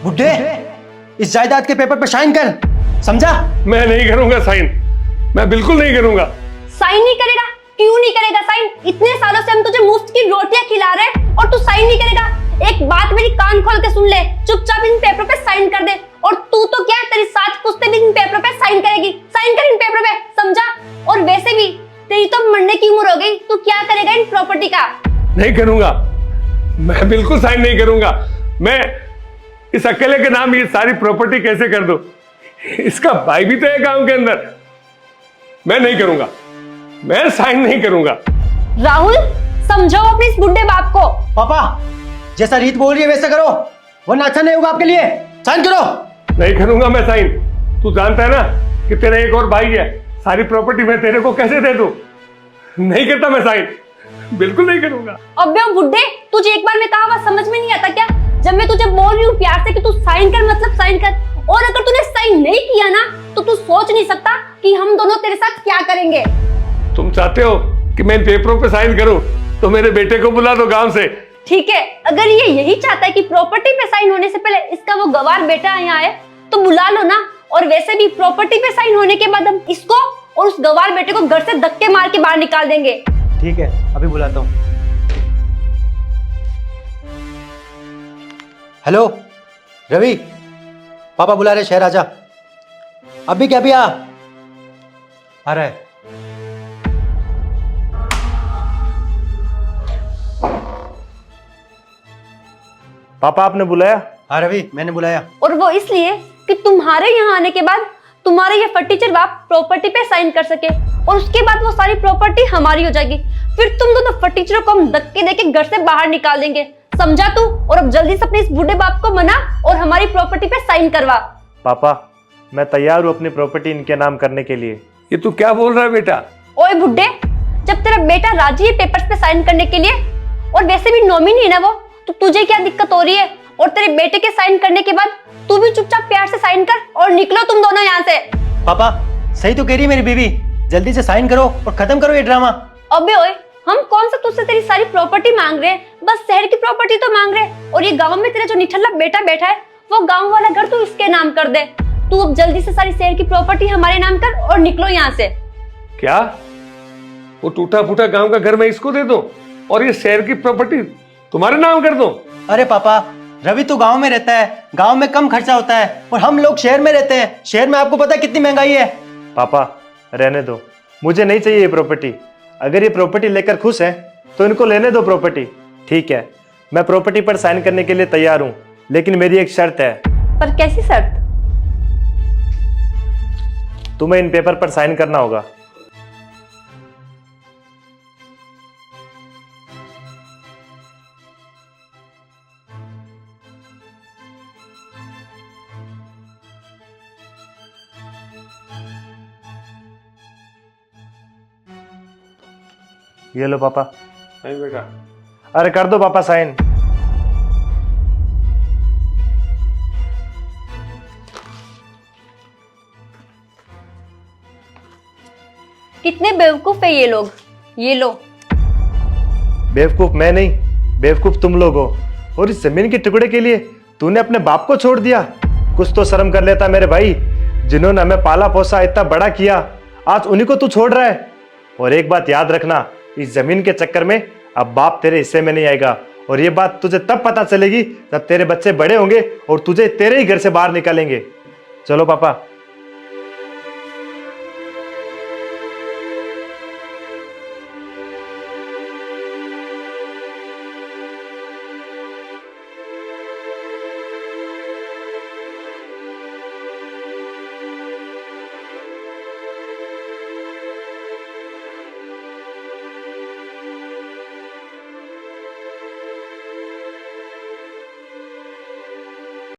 बुड्ढे, इस जायदाद के पेपर पे साइन कर, समझा? मैं नहीं करूंगा साइन, मैं बिल्कुल नहीं करूंगा। साइन नहीं करेगा? क्यों नहीं करेगा साइन? इतने सालों से हम तुझे मुफ्त की रोटियां खिला रहे हैं और तू साइन नहीं करेगा? एक बात मेरी कान खोल के सुन ले, चुपचाप इन पेपर पे साइन कर दे। और तू तो क्या, तेरी 7 पुश्तें भी इन पेपर पे साइन करेगी। साइन कर इन पेपर पे, समझा? और वैसे भी तेरी तो मरने की उम्र हो गई, तू क्या करेगा इन प्रॉपर्टी का? नहीं करूंगा, मैं बिल्कुल साइन नहीं करूंगा। मैं इस अकेले के नाम ये सारी प्रॉपर्टी कैसे कर दूं? इसका भाई भी तो है गांव के अंदर। मैं नहीं करूंगा, मैं साइन नहीं करूंगा। राहुल, समझाओ अपने इस बुढ़े बाप को। पापा, जैसा रीत बोल रही है वैसे करो, वरना अच्छा नहीं होगा आपके लिए। साइन करो। नहीं करूंगा मैं साइन। तू जानता है ना कि तेरा एक और भाई है, सारी प्रॉपर्टी मैं तेरे को कैसे दे दूं? नहीं करता मैं साइन, बिल्कुल नहीं करूंगा। अबे ओ बुड्ढे, तुझे एक बार मैं कहा हुआ समझ में नहीं आता क्या? जब मैं तुझे बोल रही हूँ प्यार से कि तू साइन कर, मतलब साइन कर। और अगर तूने साइन नहीं किया ना, तो तू सोच नहीं सकता कि हम दोनों तेरे साथ क्या करेंगे। तुम चाहते हो कि मैं इन पेपरों पे साइन करूं, तो मेरे बेटे को बुला दो गांव से। ठीक है, अगर ये यही चाहता है कि प्रॉपर्टी पे साइन होने से पहले इसका वो गवार बेटा यहाँ आए, तो बुला लो ना। और वैसे भी प्रॉपर्टी पे साइन होने के बाद हम इसको और उस गवार बेटे को घर से धक्के मार के बाहर निकाल देंगे। ठीक है, अभी बुलाता हूँ। हेलो रवि, पापा बुला रहे, शहर आजा। अभी क्या, अभी आ रहा है। पापा आपने बुलाया? हाँ रवि, मैंने बुलाया। और वो इसलिए कि तुम्हारे यहाँ आने के बाद तुम्हारे ये फटीचर बाप प्रॉपर्टी पे साइन कर सके, और उसके बाद वो सारी प्रॉपर्टी हमारी हो जाएगी। फिर तुम दोनों फटीचरों को हम धक्के देके घर से बाहर निकाल देंगे, समझा तू? और अब जल्दी से अपने इस बूढ़े बाप को मना और हमारी प्रॉपर्टी पे साइन करवा। पापा, मैं तैयार हूँ अपनी प्रॉपर्टी इनके नाम करने के लिए। ये तू क्या बोल रहा है बेटा? ओए बुड्ढे, जब तेरा बेटा राजी है पेपर्स पे साइन करने के लिए, और वैसे भी नॉमिनी है ना वो, तो तुझे क्या दिक्कत हो रही है? और तेरे बेटे के साइन करने के बाद तू भी चुपचाप प्यार से साइन कर और निकलो तुम दोनों यहाँ से। पापा, सही तो कह रही है मेरी बीवी, जल्दी से साइन करो और खत्म करो ये ड्रामा। अबे ओए, हम कौन सा तुझसे तेरी सारी प्रॉपर्टी मांग रहे हैं? बस शहर की प्रॉपर्टी तो मांग रहे हैं। और ये गांव में तेरा जो निठल्ला बेटा बैठा है, वो गांव वाला घर तू इसके नाम कर दे। तू अब जल्दी से सारी शहर की प्रॉपर्टी हमारे नाम कर और निकलो यहाँ से। क्या वो टूटा फूटा गांव का घर मैं इसको दे दूं और ये शहर की प्रॉपर्टी तुम्हारे नाम कर दूं? अरे पापा, रवि तो गांव में रहता है, गांव में कम खर्चा होता है, और हम लोग शहर में रहते हैं। शहर में आपको पता है कितनी महंगाई है। पापा रहने दो, मुझे नहीं चाहिए ये प्रॉपर्टी। अगर ये प्रॉपर्टी लेकर खुश हैं तो इनको लेने दो प्रॉपर्टी। ठीक है, मैं प्रॉपर्टी पर साइन करने के लिए तैयार हूँ, लेकिन मेरी एक शर्त है। पर कैसी शर्त? तुम्हें इन पेपर पर साइन करना होगा। ये लो पापा। नहीं बेटा। अरे कर दो पापा साइन। कितने बेवकूफ है ये लोग। ये लो। बेवकूफ मैं नहीं, बेवकूफ तुम लोग हो। और इस जमीन के टुकड़े के लिए तूने अपने बाप को छोड़ दिया। कुछ तो शर्म कर लेता मेरे भाई, जिन्होंने हमें पाला पोसा, इतना बड़ा किया, आज उन्हीं को तू छोड़ रहा है। और एक बात याद रखना, इस जमीन के चक्कर में अब बाप तेरे हिस्से में नहीं आएगा। और ये बात तुझे तब पता चलेगी जब तेरे बच्चे बड़े होंगे और तुझे तेरे ही घर से बाहर निकालेंगे। चलो पापा,